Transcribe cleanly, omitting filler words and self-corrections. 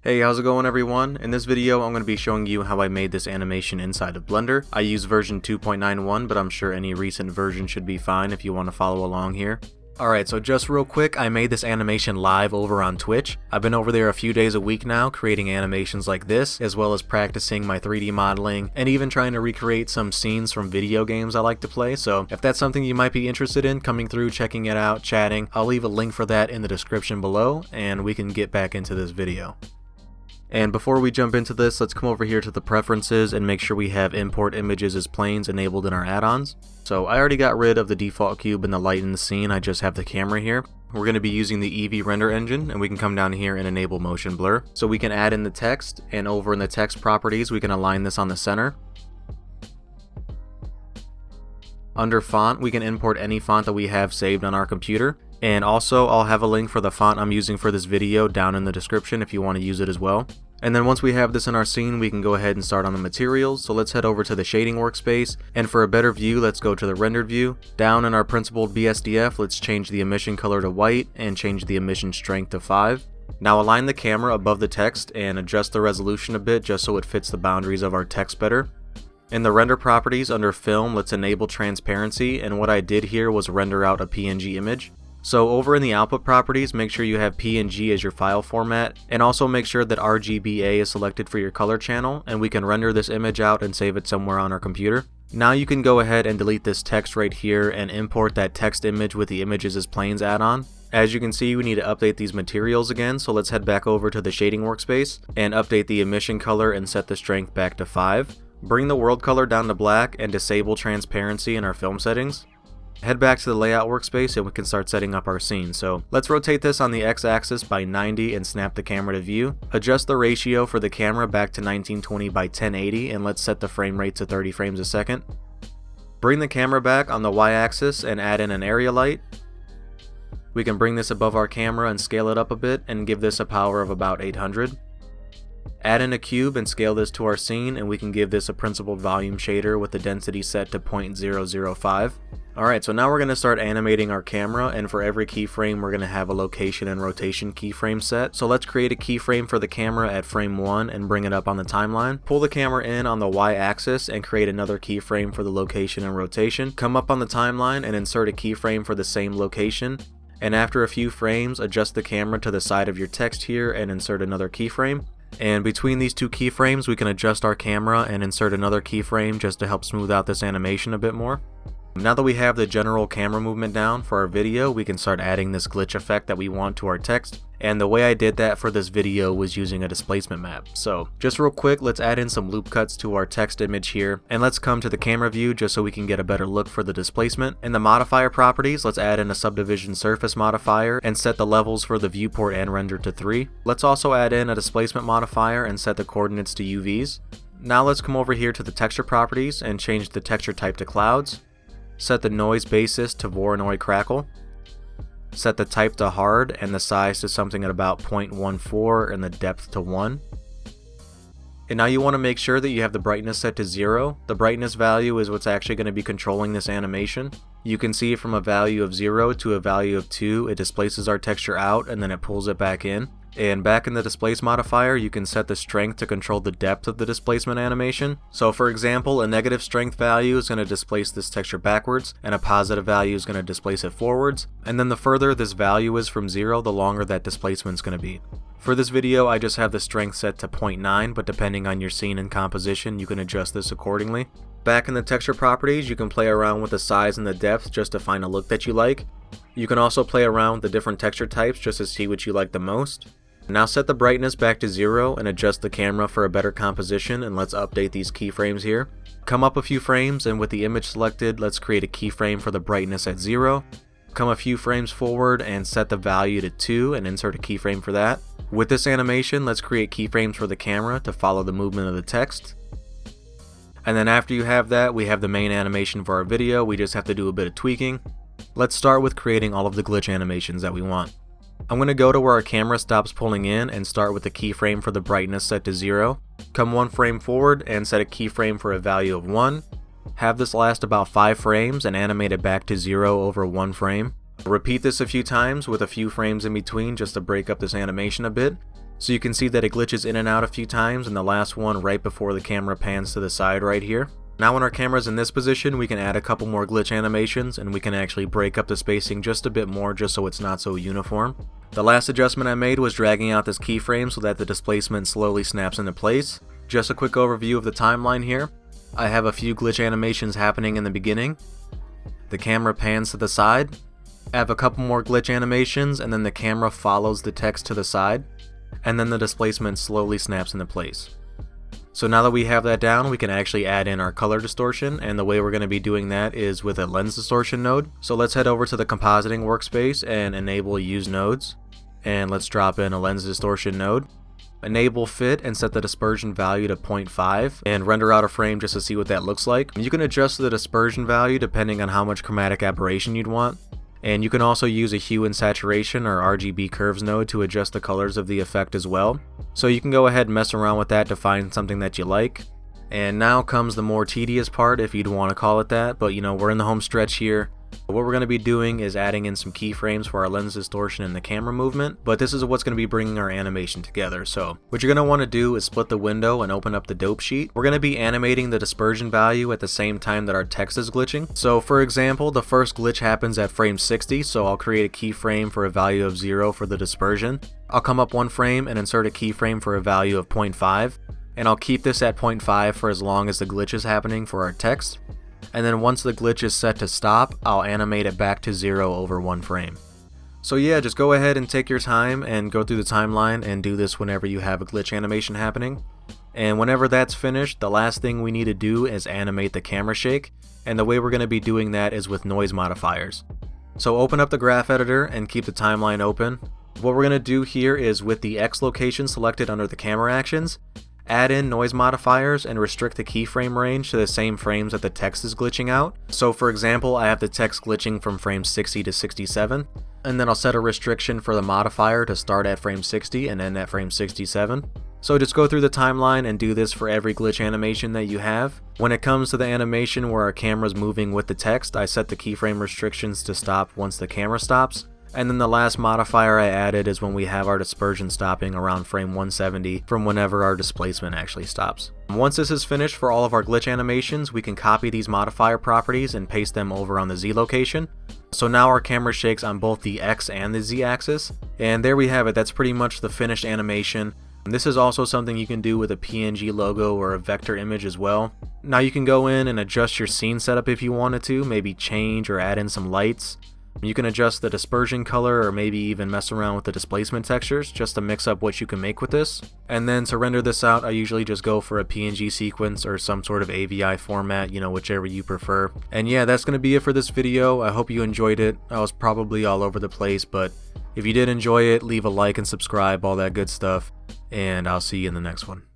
Hey, how's it going everyone? In this video I'm going to be showing you how I made this animation inside of Blender. I use version 2.91, but I'm sure any recent version should be fine if you want to follow along here. Alright, so just real quick, I made this animation live over on Twitch. I've been over there a few days a week now creating animations like this, as well as practicing my 3D modeling, and even trying to recreate some scenes from video games I like to play. So if that's something you might be interested in, coming through, checking it out, chatting, I'll leave a link for that in the description below, and we can get back into this video. And before we jump into this, let's come over here to the preferences and make sure we have import images as planes enabled in our add-ons. So I already got rid of the default cube and the light in the scene, I just have the camera here. We're going to be using the Eevee render engine, and we can come down here and enable motion blur. So we can add in the text, and over in the text properties we can align this on the center. Under font, we can import any font that we have saved on our computer. And also, I'll have a link for the font I'm using for this video down in the description if you want to use it as well. And then once we have this in our scene, we can go ahead and start on the materials. So let's head over to the shading workspace, and for a better view, let's go to the rendered view. Down in our principled BSDF, let's change the emission color to white and change the emission strength to 5. Now align the camera above the text and adjust the resolution a bit just so it fits the boundaries of our text better. In the render properties under film, let's enable transparency, and what I did here was render out a PNG image. So over in the output properties, make sure you have PNG as your file format, and also make sure that RGBA is selected for your color channel, and we can render this image out and save it somewhere on our computer. Now you can go ahead and delete this text right here and import that text image with the images as planes add-on. As you can see, we need to update these materials again, so let's head back over to the shading workspace and update the emission color and set the strength back to 5. Bring the world color down to black and disable transparency in our film settings. Head back to the layout workspace and we can start setting up our scene. So let's rotate this on the x-axis by 90 and snap the camera to view. Adjust the ratio for the camera back to 1920 by 1080 and let's set the frame rate to 30 frames a second. Bring the camera back on the y-axis and add in an area light. We can bring this above our camera and scale it up a bit and give this a power of about 800. Add in a cube and scale this to our scene, and we can give this a principled volume shader with the density set to 0.005. Alright, so now we're going to start animating our camera, and for every keyframe we're going to have a location and rotation keyframe set. So let's create a keyframe for the camera at frame 1 and bring it up on the timeline. Pull the camera in on the y-axis and create another keyframe for the location and rotation. Come up on the timeline and insert a keyframe for the same location. And after a few frames, adjust the camera to the side of your text here and insert another keyframe. And between these two keyframes we can adjust our camera and insert another keyframe just to help smooth out this animation a bit more. Now that we have the general camera movement down for our video, we can start adding this glitch effect that we want to our text. And the way I did that for this video was using a displacement map. So just real quick, let's add in some loop cuts to our text image here, and let's come to the camera view just so we can get a better look for the displacement. In the modifier properties, let's add in a subdivision surface modifier and set the levels for the viewport and render to 3. Let's also add in a displacement modifier and set the coordinates to UVs. Now let's come over here to the texture properties and change the texture type to clouds. Set the noise basis to Voronoi crackle. Set the type to hard and the size to something at about 0.14 and the depth to 1. And now you want to make sure that you have the brightness set to 0. The brightness value is what's actually going to be controlling this animation. You can see from a value of 0 to a value of 2, it displaces our texture out and then it pulls it back in. And back in the displace modifier, you can set the strength to control the depth of the displacement animation. So for example, a negative strength value is going to displace this texture backwards, and a positive value is going to displace it forwards. And then the further this value is from 0, the longer that displacement is going to be. For this video, I just have the strength set to 0.9, but depending on your scene and composition, you can adjust this accordingly. Back in the texture properties, you can play around with the size and the depth just to find a look that you like. You can also play around with the different texture types just to see what you like the most. Now set the brightness back to 0 and adjust the camera for a better composition, and let's update these keyframes here. Come up a few frames, and with the image selected, let's create a keyframe for the brightness at 0. Come a few frames forward and set the value to 2 and insert a keyframe for that. With this animation, let's create keyframes for the camera to follow the movement of the text. And then after you have that, we have the main animation for our video. We just have to do a bit of tweaking. Let's start with creating all of the glitch animations that we want. I'm going to go to where our camera stops pulling in and start with the keyframe for the brightness set to 0. Come one frame forward and set a keyframe for a value of 1. Have this last about 5 frames and animate it back to 0 over 1 frame. Repeat this a few times with a few frames in between just to break up this animation a bit. So you can see that it glitches in and out a few times, and the last one right before the camera pans to the side right here. Now when our camera's in this position, we can add a couple more glitch animations, and we can actually break up the spacing just a bit more just so it's not so uniform. The last adjustment I made was dragging out this keyframe so that the displacement slowly snaps into place. Just a quick overview of the timeline here. I have a few glitch animations happening in the beginning. The camera pans to the side. I have a couple more glitch animations, and then the camera follows the text to the side, and then the displacement slowly snaps into place. So now that we have that down, we can actually add in our color distortion, and the way we're going to be doing that is with a lens distortion node. So let's head over to the compositing workspace and enable use nodes, and let's drop in a lens distortion node. Enable fit and set the dispersion value to 0.5 and render out a frame just to see what that looks like. You can adjust the dispersion value depending on how much chromatic aberration you'd want. And you can also use a hue and saturation or RGB curves node to adjust the colors of the effect as well. So you can go ahead and mess around with that to find something that you like. And now comes the more tedious part, if you'd want to call it that, but we're in the home stretch here. What we're going to be doing is adding in some keyframes for our lens distortion and the camera movement, but this is what's going to be bringing our animation together. So what you're going to want to do is split the window and open up the dope sheet. We're going to be animating the dispersion value at the same time that our text is glitching. So for example, the first glitch happens at frame 60, so I'll create a keyframe for a value of 0 for the dispersion. I'll come up one frame and insert a keyframe for a value of 0.5, and I'll keep this at 0.5 for as long as the glitch is happening for our text. And then once the glitch is set to stop, I'll animate it back to 0 over one frame. So yeah, just go ahead and take your time and go through the timeline and do this whenever you have a glitch animation happening. And whenever that's finished, the last thing we need to do is animate the camera shake, and the way we're going to be doing that is with noise modifiers. So open up the graph editor and keep the timeline open. What we're going to do here is, with the X location selected under the camera actions, add in noise modifiers and restrict the keyframe range to the same frames that the text is glitching out. So for example, I have the text glitching from frame 60 to 67, and then I'll set a restriction for the modifier to start at frame 60 and end at frame 67. So just go through the timeline and do this for every glitch animation that you have. When it comes to the animation where our camera's moving with the text, I set the keyframe restrictions to stop once the camera stops. And then the last modifier I added is when we have our dispersion stopping around frame 170 from whenever our displacement actually stops. Once this is finished for all of our glitch animations, we can copy these modifier properties and paste them over on the Z location. So now our camera shakes on both the X and the Z axis. And there we have it, that's pretty much the finished animation. And this is also something you can do with a PNG logo or a vector image as well. Now you can go in and adjust your scene setup if you wanted to, maybe change or add in some lights. You can adjust the dispersion color or maybe even mess around with the displacement textures just to mix up what you can make with this. And then to render this out, I usually just go for a PNG sequence or some sort of AVI format, whichever you prefer. And yeah, that's going to be it for this video. I hope you enjoyed it. I was probably all over the place, but if you did enjoy it, leave a like and subscribe, all that good stuff. And I'll see you in the next one.